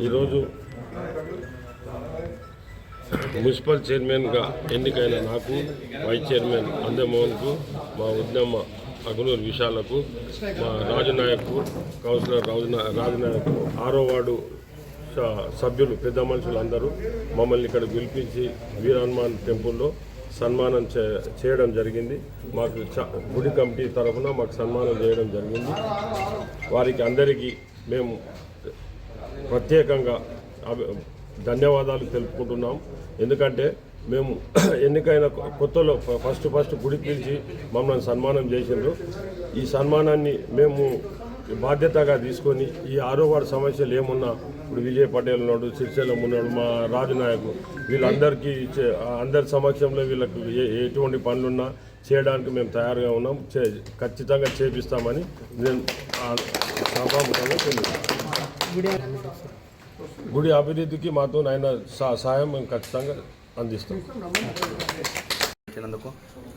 ఈరోజు మున్సిపల్ చైర్మన్గా ఎన్నికైన నాకు, వైస్ చైర్మన్ అందమోహన్కు, మా ఉద్యమ అగునూరు విశాలకు, మా రాజునాయకు కౌన్సిలర్ రాజునాయకు, 6వ వార్డు సభ్యులు, పెద్ద మనుషులు అందరూ మమ్మల్ని ఇక్కడ పిలిపించి వీర హనుమాన్ టెంపుల్లో సన్మానం చేయడం జరిగింది. మాకు గుడి కమిటీ తరఫున మాకు సన్మానం చేయడం జరిగింది. వారికి అందరికీ మేము ప్రత్యేకంగా ధన్యవాదాలు తెలుపుకుంటున్నాం. ఎందుకంటే మేము ఎన్నికైన కొత్తలో ఫస్ట్ గుడి పిలిచి మమ్మల్ని సన్మానం చేసిండ్రు. ఈ సన్మానాన్ని మేము బాధ్యతగా తీసుకొని ఈ 6వ వార్డు సమస్యలు ఏమున్నా, ఇప్పుడు విజయ్ పటేల్ ఉన్నాడు, సిరిచెల్లం ఉన్నాడు, మా రాజునాయకు, వీళ్ళందరికీ అందరి సమక్షంలో వీళ్ళకు ఎటువంటి పనులున్నా చేయడానికి మేము తయారుగా ఉన్నాం. ఖచ్చితంగా చేపిస్తామని నేను సభాముఖంగా తెలియజేస్తాను. గుడి అభివృద్ధికి మాతో ఆయన సహాయం మేము ఖచ్చితంగా అందిస్తాం.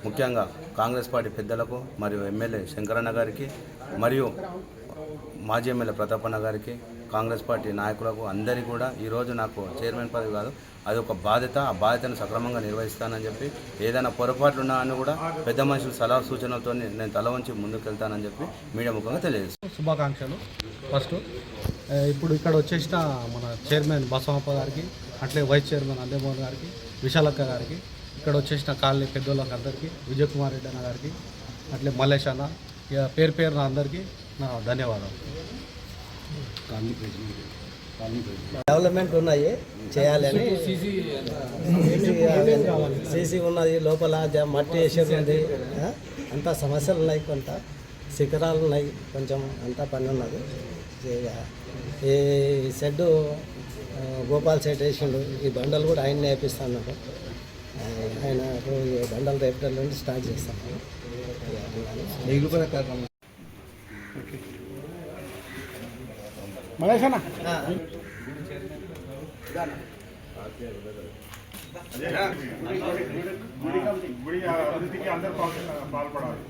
ముఖ్యంగా కాంగ్రెస్ పార్టీ పెద్దలకు మరియు ఎమ్మెల్యే శంకరన్న గారికి మరియు మాజీ ఎమ్మెల్యే ప్రతాపన్న గారికి, కాంగ్రెస్ పార్టీ నాయకులకు అందరికీ కూడా ఈరోజు నాకు చైర్మన్ పదవి కాదు, అది ఒక బాధ్యత. ఆ బాధ్యతను సక్రమంగా నిర్వహిస్తానని చెప్పి, ఏదైనా పొరపాట్లు ఉన్నాయని కూడా పెద్ద మనుషుల సలహా సూచనలతో నేను తల వంచి ముందుకు వెళ్తానని చెప్పి మీడియా ముఖంగా తెలియజేస్తాను. శుభాకాంక్షలు. ఫస్ట్ ఇప్పుడు ఇక్కడ వచ్చేసిన మన చైర్మన్ బసవప్ప గారికి, అట్లే వైస్ చైర్మన్ అందమోహన్ గారికి, విశాలక్క గారికి, ఇక్కడ వచ్చేసిన కాలనీ పెద్దోళ్ళకి అందరికీ, విజయ్ కుమార్ రెడ్డి అన్న గారికి, అట్లే మల్లేష్ అన్న, పేరు పేరున అందరికీ నా ధన్యవాదాలు. డెవలప్మెంట్ ఉన్నాయి చేయాలని, సీసీ ఉన్నది, లోపల మట్టి వేసేది ఉంది, అంతా సమస్యలు ఉన్నాయి, కొంత శిఖరాలు ఉన్నాయి, కొంచెం అంతా పని ఉన్నది. ఈ షెడ్డు గోపాల్ సెట్ వేసిండు, ఈ బండలు కూడా ఆయన వేపిస్తున్నారు. ఆయన ఈ బండలు రేపటి నుండి స్టార్ట్ చేస్తాను. మలేషనా గుడి అభివృద్ధికి అందరూ పాల్పడాలి.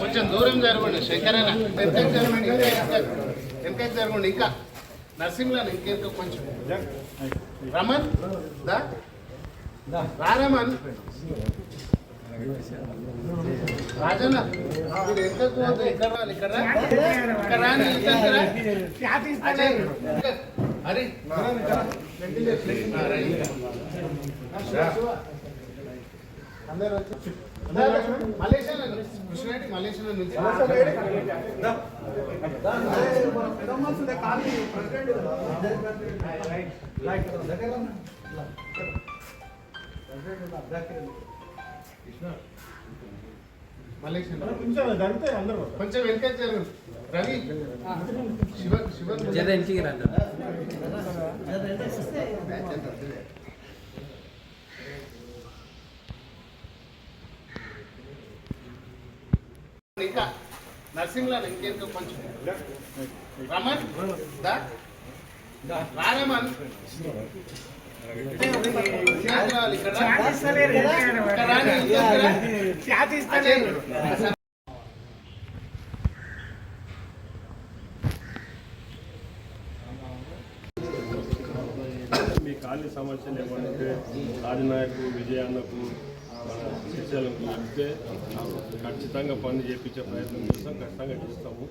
కొంచెం దూరం జరగండి. శంకరన్న వెనక జరగండి. ఇంకా నరసింహన్ ఇంకెందుకు కొంచెం రమన్ రారమన్ రాజన్న మీరు ఎందుకు పోతే ఎక్కడ రాలి? ఇక్కడ రాని హరి అందరూ వచ్చి మలేషియా కృష్ణారెడ్డి మలేషియా నుంచి కొంచెం వెనక జరగదు. రవి శివ ఇంటికి రండి. ఇంకా నరసింహన్ ఇంకెందుకు కొంచెం రమన్ రారమన్ మీ కాలనీ సమస్యలు ఏమంటే రాజనాయకు, విజయాన్నకు, శిష్యులకు చెప్తే ఖచ్చితంగా పని చేయించే ప్రయత్నం చేస్తాం, ఖచ్చితంగా చేస్తాము.